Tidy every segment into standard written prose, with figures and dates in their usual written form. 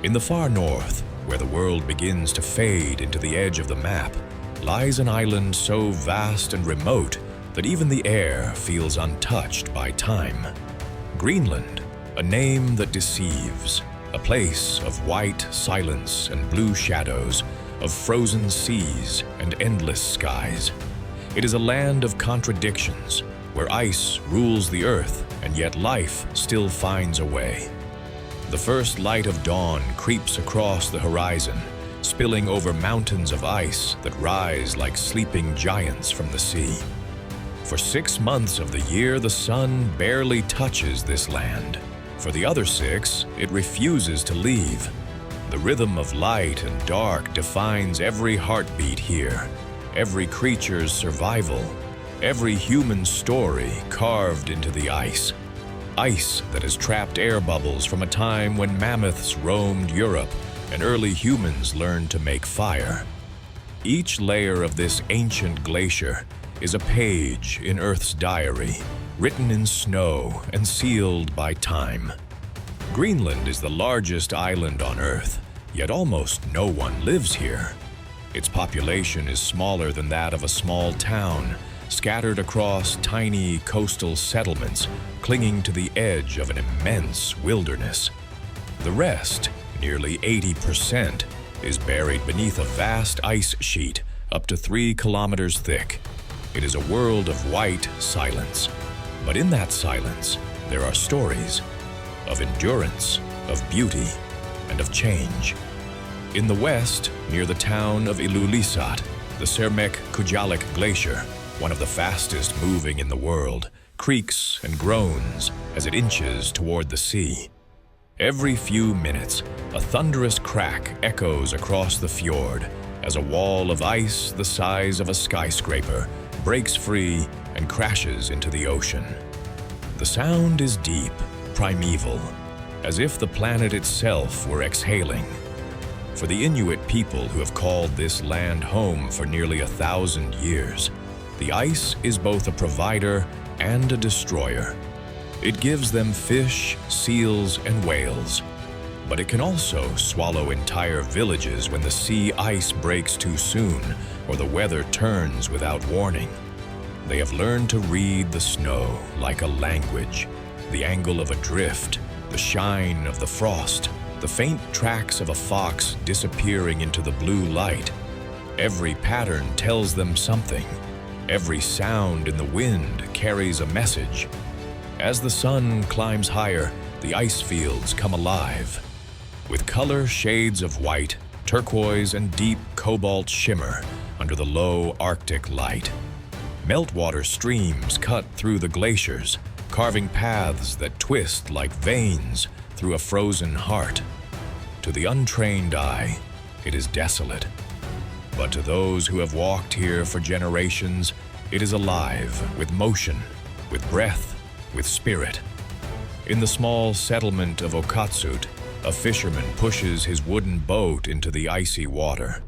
In the far north, where the world begins to fade into the edge of the map, lies an island so vast and remote that even the air feels untouched by time. Greenland, a name that deceives, a place of white silence and blue shadows, of frozen seas and endless skies. It is a land of contradictions, where ice rules the earth and yet life still finds a way. The first light of dawn creeps across the horizon, spilling over mountains of ice that rise like sleeping giants from the sea. For 6 months of the year, the sun barely touches this land. For the other 6, it refuses to leave. The rhythm of light and dark defines every heartbeat here, every creature's survival, every human story carved into the ice. Ice that has trapped air bubbles from a time when mammoths roamed Europe and early humans learned to make fire. Each layer of this ancient glacier is a page in Earth's diary, written in snow and sealed by time. Greenland is the largest island on Earth, yet almost no one lives here. Its population is smaller than that of a small town, scattered across tiny coastal settlements, clinging to the edge of an immense wilderness. The rest, nearly 80%, is buried beneath a vast ice sheet up to 3 kilometers thick. It is a world of white silence. But in that silence, there are stories of endurance, of beauty, and of change. In the west, near the town of Ilulissat, the Sermek-Kujalik Glacier, one of the fastest moving in the world, creaks and groans as it inches toward the sea. Every few minutes, a thunderous crack echoes across the fjord as a wall of ice the size of a skyscraper breaks free and crashes into the ocean. The sound is deep, primeval, as if the planet itself were exhaling. For the Inuit people who have called this land home for nearly 1,000 years, the ice is both a provider and a destroyer. It gives them fish, seals, and whales, but it can also swallow entire villages when the sea ice breaks too soon or the weather turns without warning. They have learned to read the snow like a language, the angle of a drift, the shine of the frost, the faint tracks of a fox disappearing into the blue light. Every pattern tells them something. Every sound in the wind carries a message. As the sun climbs higher, the ice fields come alive. With color shades of white, turquoise, and deep cobalt shimmer under the low Arctic light. Meltwater streams cut through the glaciers, carving paths that twist like veins through a frozen heart. To the untrained eye, it is desolate. But to those who have walked here for generations, it is alive with motion, with breath, with spirit. In the small settlement of Okatsut, a fisherman pushes his wooden boat into the icy water.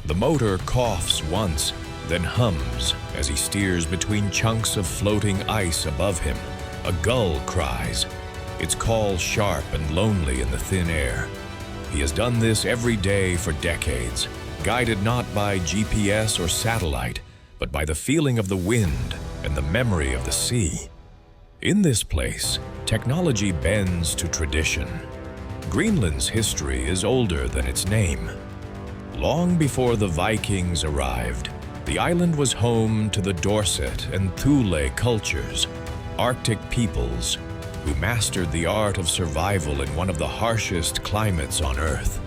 The motor coughs once, then hums as he steers between chunks of floating ice above him. A gull cries, its call sharp and lonely in the thin air. He has done this every day for decades, guided not by GPS or satellite, but by the feeling of the wind and the memory of the sea. In this place, technology bends to tradition. Greenland's history is older than its name. Long before the Vikings arrived, the island was home to the Dorset and Thule cultures, Arctic peoples who mastered the art of survival in one of the harshest climates on Earth.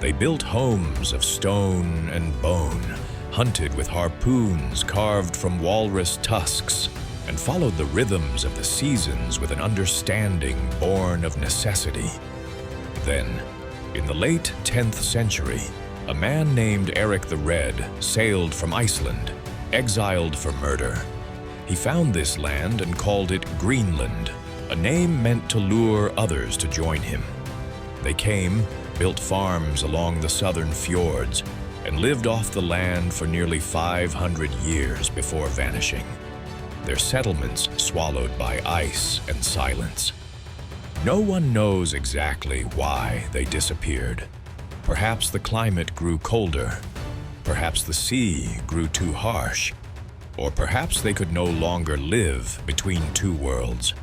They built homes of stone and bone, hunted with harpoons carved from walrus tusks, and followed the rhythms of the seasons with an understanding born of necessity. Then, in the late 10th century, a man named Eric the Red sailed from Iceland, exiled for murder. He found this land and called it Greenland, a name meant to lure others to join him. They came, built farms along the southern fjords, and lived off the land for nearly 500 years before vanishing, their settlements swallowed by ice and silence. No one knows exactly why they disappeared. Perhaps the climate grew colder. Perhaps the sea grew too harsh. Or perhaps they could no longer live between two worlds.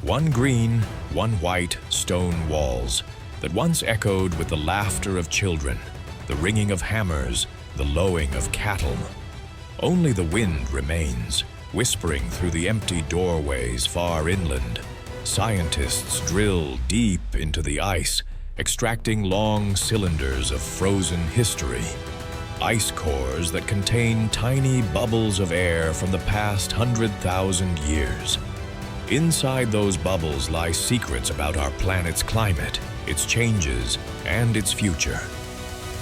One green, one white stone walls that once echoed with the laughter of children, the ringing of hammers, the lowing of cattle. Only the wind remains, whispering through the empty doorways far inland. Scientists drill deep into the ice, extracting long cylinders of frozen history. Ice cores that contain tiny bubbles of air from the past 100,000 years. Inside those bubbles lie secrets about our planet's climate, its changes, and its future.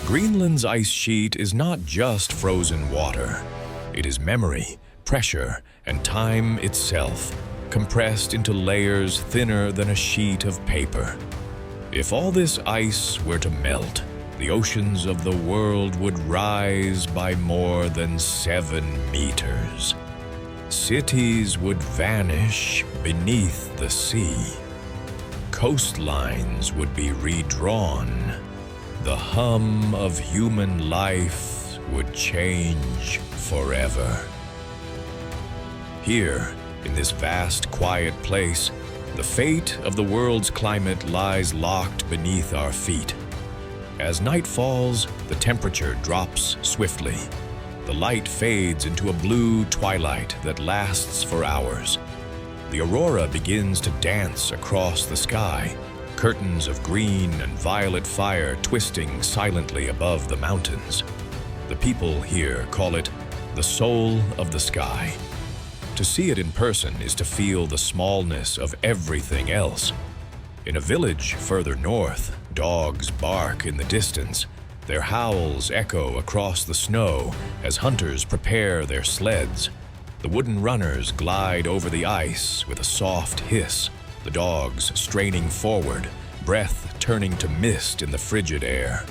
Greenland's ice sheet is not just frozen water. It is memory, pressure, and time itself, compressed into layers thinner than a sheet of paper. If all this ice were to melt, the oceans of the world would rise by more than 7 meters. Cities would vanish beneath the sea. Coastlines would be redrawn. The hum of human life would change forever. Here, in this vast, quiet place, the fate of the world's climate lies locked beneath our feet. As night falls, the temperature drops swiftly. The light fades into a blue twilight that lasts for hours. The aurora begins to dance across the sky, curtains of green and violet fire twisting silently above the mountains. The people here call it the soul of the sky. To see it in person is to feel the smallness of everything else. In a village further north, dogs bark in the distance. Their howls echo across the snow as hunters prepare their sleds. The wooden runners glide over the ice with a soft hiss, the dogs straining forward, breath turning to mist in the frigid air.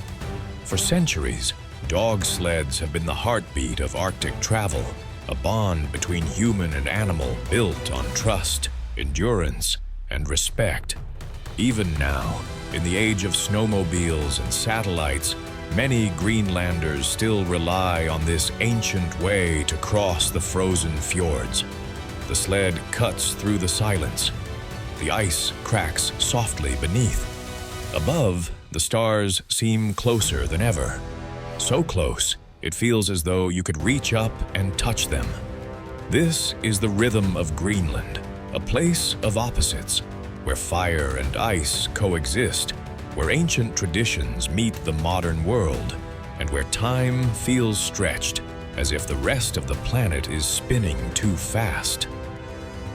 For centuries, dog sleds have been the heartbeat of Arctic travel, a bond between human and animal built on trust, endurance, and respect. Even now, in the age of snowmobiles and satellites, many Greenlanders still rely on this ancient way to cross the frozen fjords. The sled cuts through the silence. The ice cracks softly beneath. Above, the stars seem closer than ever. So close, it feels as though you could reach up and touch them. This is the rhythm of Greenland, a place of opposites, where fire and ice coexist, where ancient traditions meet the modern world, and where time feels stretched, as if the rest of the planet is spinning too fast.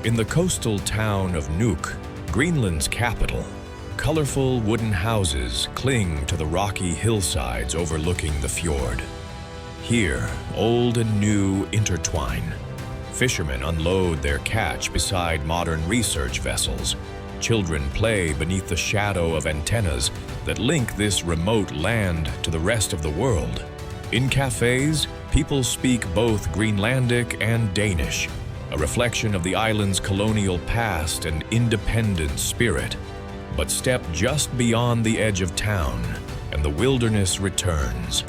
In the coastal town of Nuuk, Greenland's capital, colorful wooden houses cling to the rocky hillsides overlooking the fjord. Here, old and new intertwine. Fishermen unload their catch beside modern research vessels. Children play beneath the shadow of antennas that link this remote land to the rest of the world. In cafes, people speak both Greenlandic and Danish, a reflection of the island's colonial past and independent spirit. But step just beyond the edge of town, and the wilderness returns.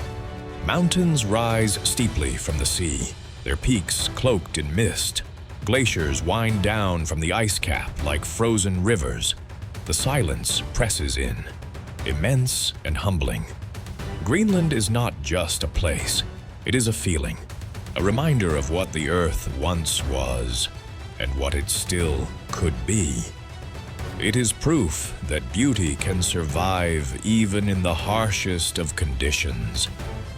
Mountains rise steeply from the sea, their peaks cloaked in mist. Glaciers wind down from the ice cap like frozen rivers. The silence presses in, immense and humbling. Greenland is not just a place, it is a feeling, a reminder of what the Earth once was and what it still could be. It is proof that beauty can survive even in the harshest of conditions,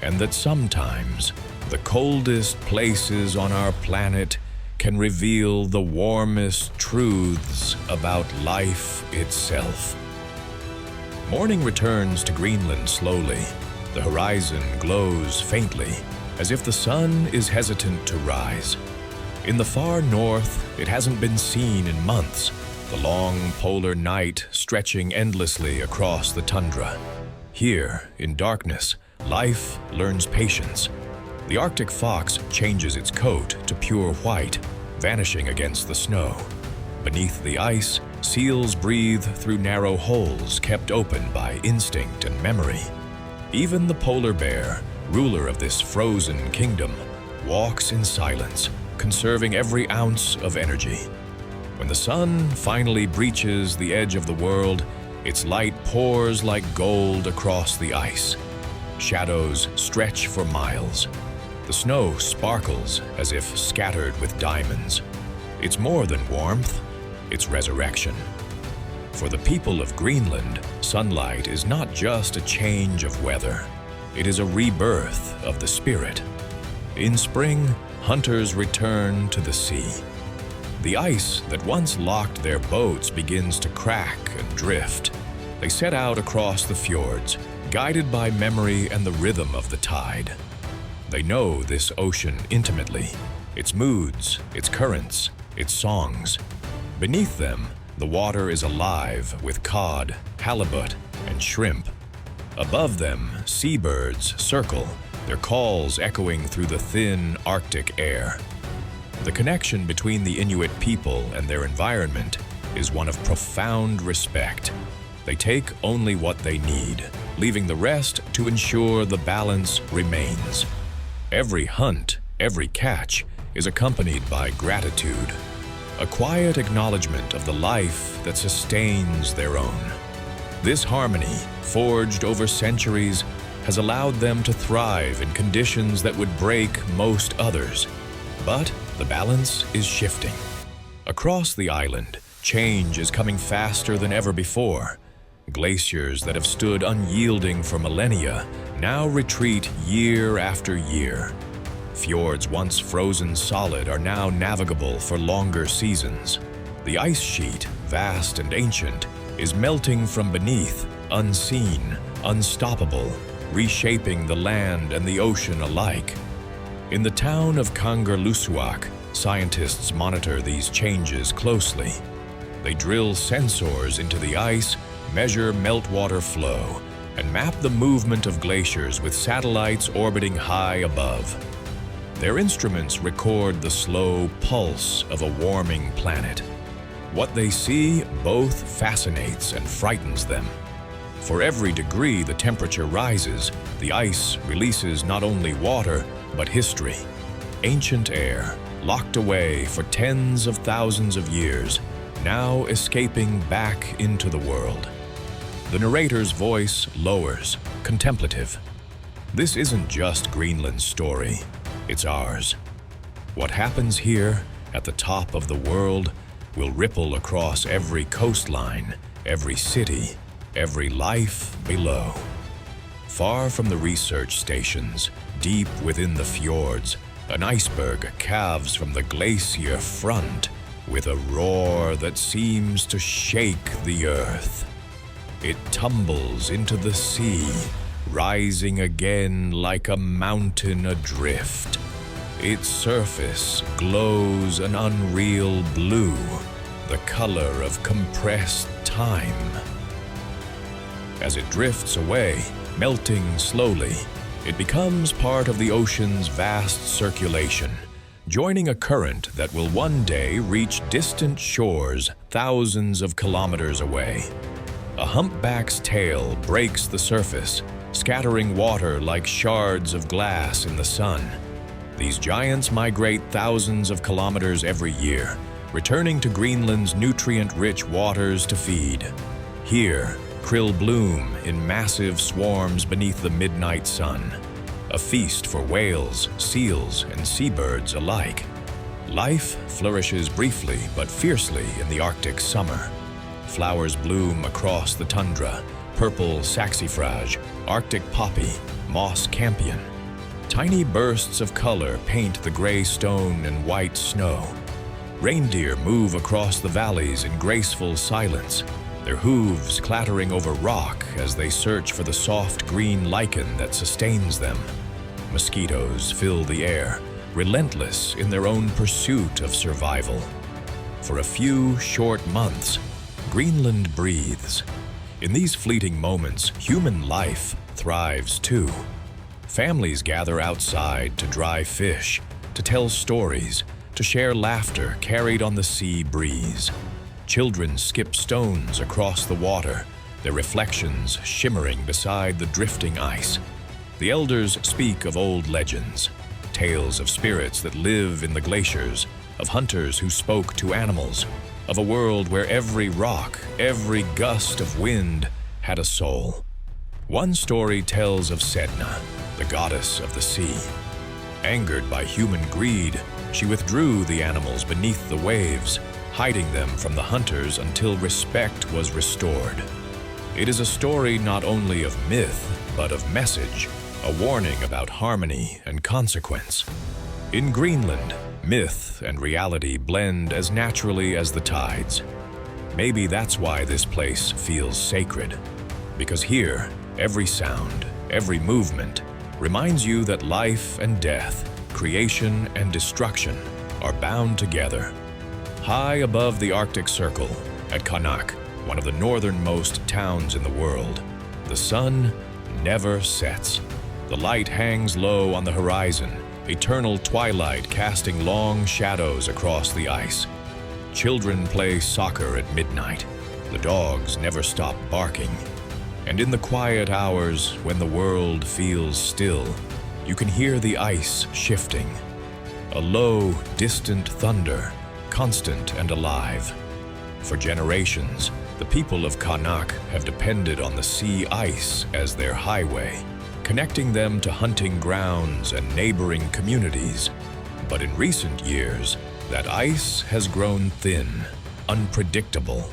and that sometimes the coldest places on our planet can reveal the warmest truths about life itself. Morning returns to Greenland slowly. The horizon glows faintly, as if the sun is hesitant to rise. In the far north, it hasn't been seen in months, the long polar night stretching endlessly across the tundra. Here, in darkness, life learns patience. The Arctic fox changes its coat to pure white, vanishing against the snow. Beneath the ice, seals breathe through narrow holes kept open by instinct and memory. Even the polar bear, ruler of this frozen kingdom, walks in silence, conserving every ounce of energy. When the sun finally breaches the edge of the world, its light pours like gold across the ice. Shadows stretch for miles. The snow sparkles as if scattered with diamonds. It's more than warmth, it's resurrection. For the people of Greenland, sunlight is not just a change of weather. It is a rebirth of the spirit. In spring, hunters return to the sea. The ice that once locked their boats begins to crack and drift. They set out across the fjords, guided by memory and the rhythm of the tide. They know this ocean intimately, its moods, its currents, its songs. Beneath them, the water is alive with cod, halibut, and shrimp. Above them, seabirds circle, their calls echoing through the thin Arctic air. The connection between the Inuit people and their environment is one of profound respect. They take only what they need, leaving the rest to ensure the balance remains. Every hunt, every catch, is accompanied by gratitude, a quiet acknowledgement of the life that sustains their own. This harmony, forged over centuries, has allowed them to thrive in conditions that would break most others. But the balance is shifting. Across the island, change is coming faster than ever before. Glaciers that have stood unyielding for millennia now retreat year after year. Fjords once frozen solid are now navigable for longer seasons. The ice sheet, vast and ancient, is melting from beneath, unseen, unstoppable, reshaping the land and the ocean alike. In the town of Kangerlussuaq, scientists monitor these changes closely. They drill sensors into the ice, measure meltwater flow, and map the movement of glaciers with satellites orbiting high above. Their instruments record the slow pulse of a warming planet. What they see both fascinates and frightens them. For every degree the temperature rises, the ice releases not only water, but history. Ancient air, locked away for tens of thousands of years, now escaping back into the world. The narrator's voice lowers, contemplative. This isn't just Greenland's story, it's ours. What happens here, at the top of the world, will ripple across every coastline, every city, every life below. Far from the research stations, deep within the fjords, an iceberg calves from the glacier front with a roar that seems to shake the earth. It tumbles into the sea, rising again like a mountain adrift. Its surface glows an unreal blue, the color of compressed time. As it drifts away, melting slowly, it becomes part of the ocean's vast circulation, joining a current that will one day reach distant shores thousands of kilometers away. A humpback's tail breaks the surface, scattering water like shards of glass in the sun. These giants migrate thousands of kilometers every year, returning to Greenland's nutrient-rich waters to feed. Here, krill bloom in massive swarms beneath the midnight sun, a feast for whales, seals, and seabirds alike. Life flourishes briefly but fiercely in the Arctic summer. Flowers bloom across the tundra, purple saxifrage, Arctic poppy, moss campion. Tiny bursts of color paint the gray stone and white snow. Reindeer move across the valleys in graceful silence, their hooves clattering over rock as they search for the soft green lichen that sustains them. Mosquitoes fill the air, relentless in their own pursuit of survival. For a few short months, Greenland breathes. In these fleeting moments, human life thrives too. Families gather outside to dry fish, to tell stories, to share laughter carried on the sea breeze. Children skip stones across the water, their reflections shimmering beside the drifting ice. The elders speak of old legends, tales of spirits that live in the glaciers, of hunters who spoke to animals, of a world where every rock, every gust of wind had a soul. One story tells of Sedna, the goddess of the sea. Angered by human greed, she withdrew the animals beneath the waves, hiding them from the hunters until respect was restored. It is a story not only of myth, but of message, a warning about harmony and consequence. In Greenland, myth and reality blend as naturally as the tides. Maybe that's why this place feels sacred, because here, every sound, every movement reminds you that life and death, creation and destruction are bound together. High above the Arctic Circle, at Qaanaaq, one of the northernmost towns in the world, the sun never sets. The light hangs low on the horizon, eternal twilight casting long shadows across the ice. Children play soccer at midnight. The dogs never stop barking. And in the quiet hours, when the world feels still, you can hear the ice shifting. A low, distant thunder, constant and alive. For generations, the people of Qaanaaq have depended on the sea ice as their highway, connecting them to hunting grounds and neighboring communities. But in recent years, that ice has grown thin, unpredictable.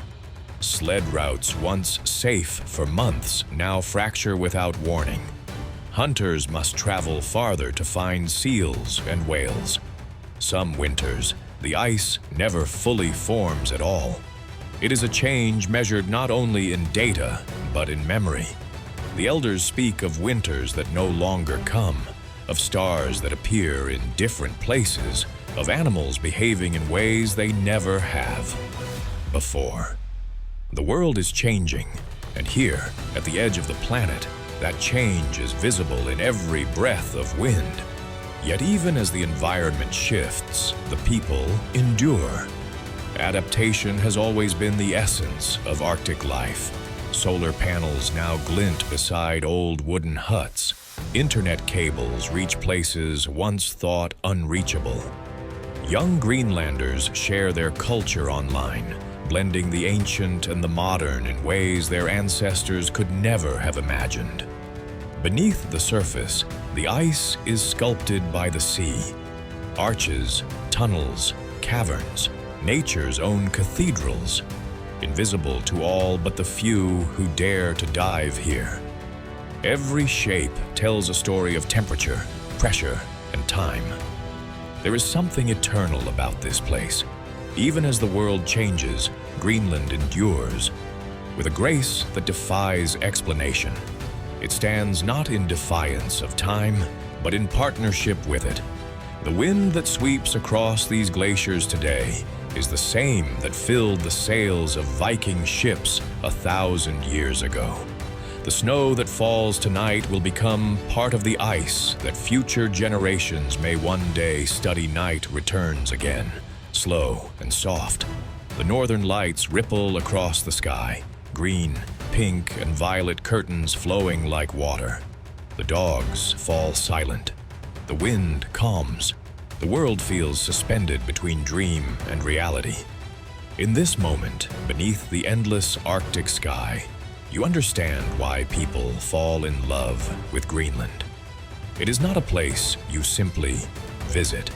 Sled routes once safe for months now fracture without warning. Hunters must travel farther to find seals and whales. Some winters, the ice never fully forms at all. It is a change measured not only in data, but in memory. The elders speak of winters that no longer come, of stars that appear in different places, of animals behaving in ways they never have before. The world is changing, and here, at the edge of the planet, that change is visible in every breath of wind. Yet even as the environment shifts, the people endure. Adaptation has always been the essence of Arctic life. Solar panels now glint beside old wooden huts. Internet cables reach places once thought unreachable. Young Greenlanders share their culture online, blending the ancient and the modern in ways their ancestors could never have imagined. Beneath the surface, the ice is sculpted by the sea. Arches, tunnels, caverns, nature's own cathedrals, invisible to all but the few who dare to dive here. Every shape tells a story of temperature, pressure, and time. There is something eternal about this place. Even as the world changes, Greenland endures, with a grace that defies explanation. It stands not in defiance of time, but in partnership with it. The wind that sweeps across these glaciers today is the same that filled the sails of Viking ships 1,000 years ago. The snow that falls tonight will become part of the ice that future generations may one day study. Night returns again, slow and soft. The northern lights ripple across the sky, green, pink, and violet curtains flowing like water. The dogs fall silent. The wind calms. The world feels suspended between dream and reality. In this moment, beneath the endless Arctic sky, you understand why people fall in love with Greenland. It is not a place you simply visit.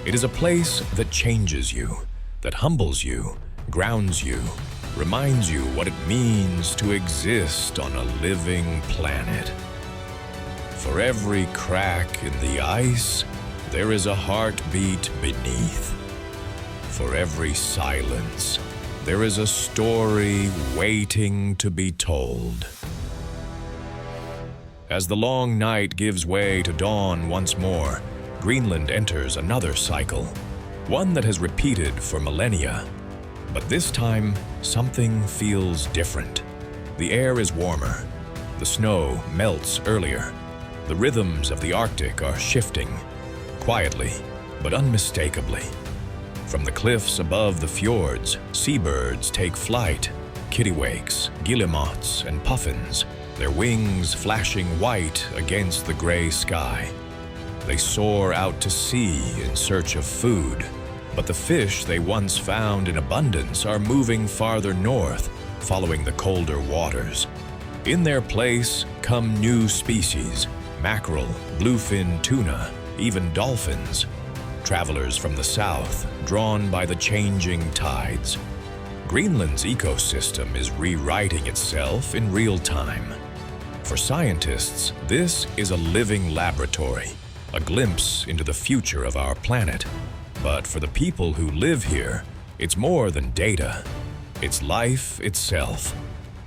It is a place that changes you, that humbles you, grounds you, reminds you what it means to exist on a living planet. For every crack in the ice, there is a heartbeat beneath. For every silence, there is a story waiting to be told. As the long night gives way to dawn once more, Greenland enters another cycle, one that has repeated for millennia. But this time, something feels different. The air is warmer. The snow melts earlier. The rhythms of the Arctic are shifting, quietly but unmistakably. From the cliffs above the fjords, seabirds take flight, kittiwakes, guillemots, and puffins, their wings flashing white against the gray sky. They soar out to sea in search of food, but the fish they once found in abundance are moving farther north, following the colder waters. In their place come new species: mackerel, bluefin tuna, even dolphins. Travelers from the south, drawn by the changing tides. Greenland's ecosystem is rewriting itself in real time. For scientists, this is a living laboratory, a glimpse into the future of our planet. But for the people who live here, it's more than data. It's life itself.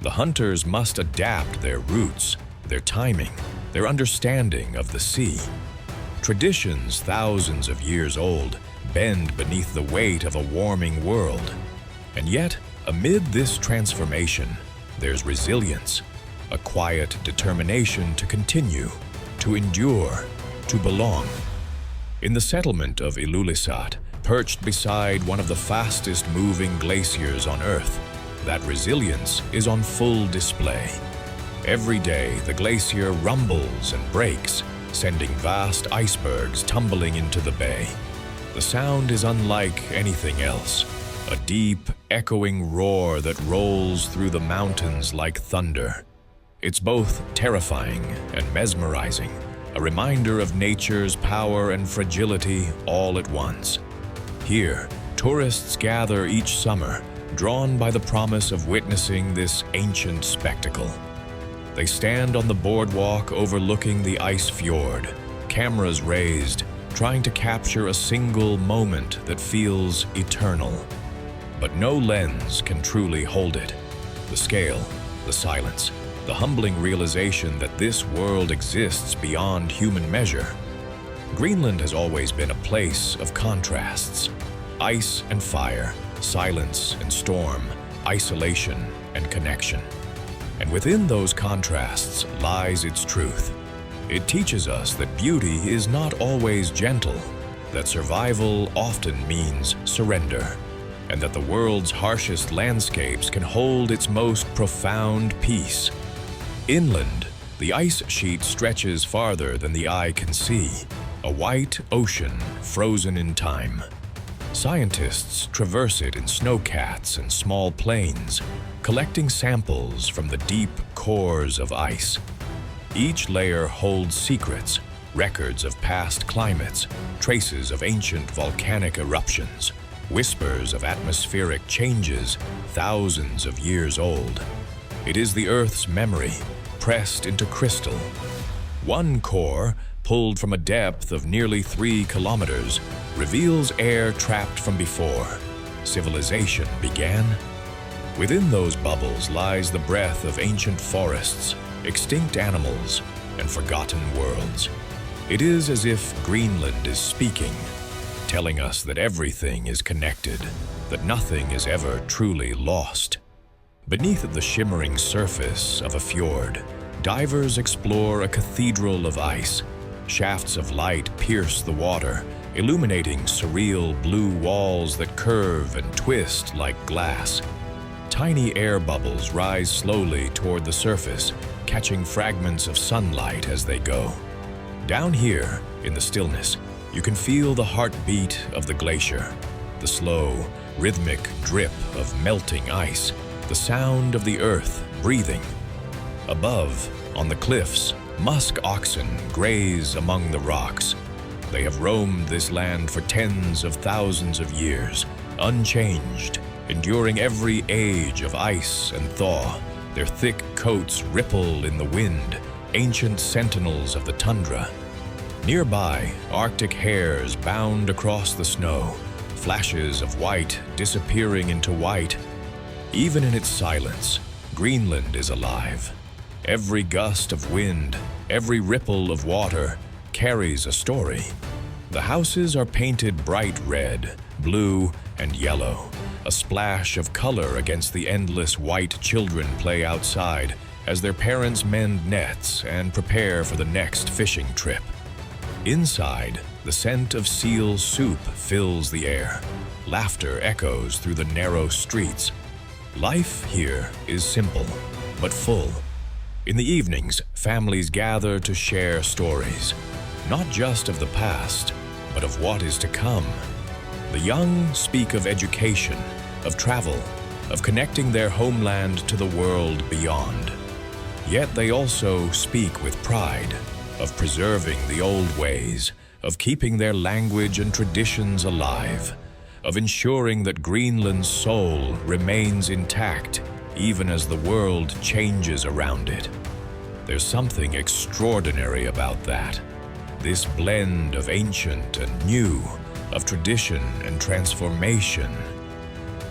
The hunters must adapt their routes, their timing, their understanding of the sea. Traditions thousands of years old bend beneath the weight of a warming world. And yet, amid this transformation, there's resilience, a quiet determination to continue, to endure, to belong. In the settlement of Ilulissat, perched beside one of the fastest moving glaciers on Earth, that resilience is on full display. Every day, the glacier rumbles and breaks, sending vast icebergs tumbling into the bay. The sound is unlike anything else, a deep, echoing roar that rolls through the mountains like thunder. It's both terrifying and mesmerizing, a reminder of nature's power and fragility all at once. Here, tourists gather each summer, drawn by the promise of witnessing this ancient spectacle. They stand on the boardwalk overlooking the ice fjord, cameras raised, trying to capture a single moment that feels eternal. But no lens can truly hold it. The scale, the silence, the humbling realization that this world exists beyond human measure. Greenland has always been a place of contrasts. Ice and fire, silence and storm, isolation and connection. And within those contrasts lies its truth. It teaches us that beauty is not always gentle, that survival often means surrender, and that the world's harshest landscapes can hold its most profound peace. Inland, the ice sheet stretches farther than the eye can see, a white ocean frozen in time. Scientists traverse it in snowcats and small planes, collecting samples from the deep cores of ice. Each layer holds secrets, records of past climates, traces of ancient volcanic eruptions, whispers of atmospheric changes thousands of years old. It is the Earth's memory, pressed into crystal. One core, pulled from a depth of nearly 3 kilometers, reveals air trapped from before civilization began. Within those bubbles lies the breath of ancient forests, extinct animals, and forgotten worlds. It is as if Greenland is speaking, telling us that everything is connected, that nothing is ever truly lost. Beneath the shimmering surface of a fjord, divers explore a cathedral of ice. Shafts of light pierce the water, illuminating surreal blue walls that curve and twist like glass. Tiny air bubbles rise slowly toward the surface, catching fragments of sunlight as they go. Down here, in the stillness, you can feel the heartbeat of the glacier, the slow, rhythmic drip of melting ice, the sound of the earth breathing. Above, on the cliffs, musk oxen graze among the rocks. They have roamed this land for tens of thousands of years, unchanged, enduring every age of ice and thaw. Their thick coats ripple in the wind, ancient sentinels of the tundra. Nearby, Arctic hares bound across the snow, flashes of white disappearing into white. Even in its silence, Greenland is alive. Every gust of wind, every ripple of water carries a story. The houses are painted bright red, blue, and yellow, a splash of color against the endless white children play outside as their parents mend nets and prepare for the next fishing trip. Inside, The scent of seal soup fills the air. Laughter echoes through the narrow streets. Life here is simple, but full. In the evenings, families gather to share stories, not just of the past, but of what is to come. The young speak of education, of travel, of connecting their homeland to the world beyond. Yet they also speak with pride, of preserving the old ways, of keeping their language and traditions alive, of ensuring that Greenland's soul remains intact even as the world changes around it. There's something extraordinary about that. This blend of ancient and new, of tradition and transformation.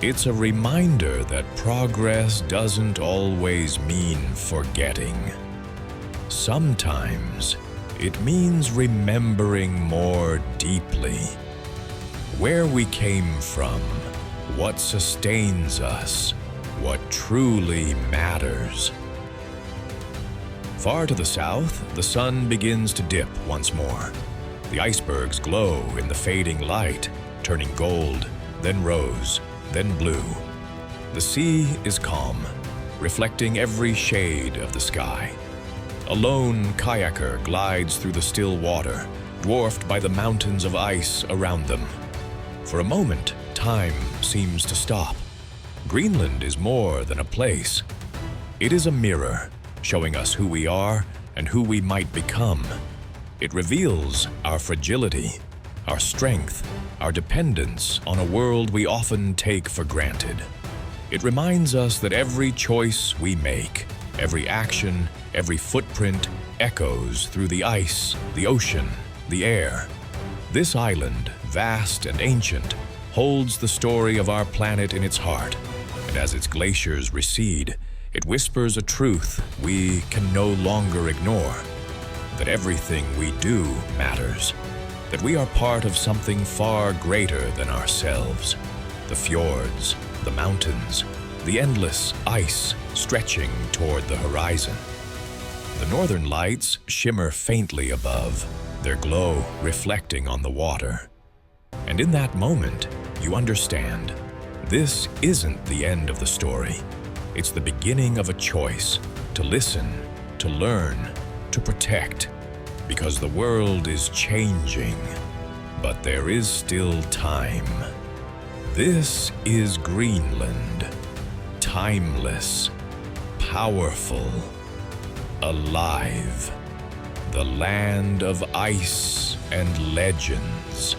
It's a reminder that progress doesn't always mean forgetting. Sometimes it means remembering more deeply where we came from, what sustains us, what truly matters. Far to the south, the sun begins to dip once more. The icebergs glow in the fading light, turning gold, then rose, then blue. The sea is calm, reflecting every shade of the sky. A lone kayaker glides through the still water, dwarfed by the mountains of ice around them. For a moment, time seems to stop. Greenland is more than a place. It is a mirror, showing us who we are and who we might become. It reveals our fragility, our strength, our dependence on a world we often take for granted. It reminds us that every choice we make, every action, every footprint echoes through the ice, the ocean, the air. This island, vast and ancient, holds the story of our planet in its heart, and as its glaciers recede, it whispers a truth we can no longer ignore, that everything we do matters, that we are part of something far greater than ourselves. The fjords, the mountains, the endless ice stretching toward the horizon. The northern lights shimmer faintly above, their glow reflecting on the water. And in that moment, you understand, this isn't the end of the story. It's the beginning of a choice to listen, to learn, to protect, because the world is changing, but there is still time. This is Greenland, timeless, powerful, alive, the land of ice and legends.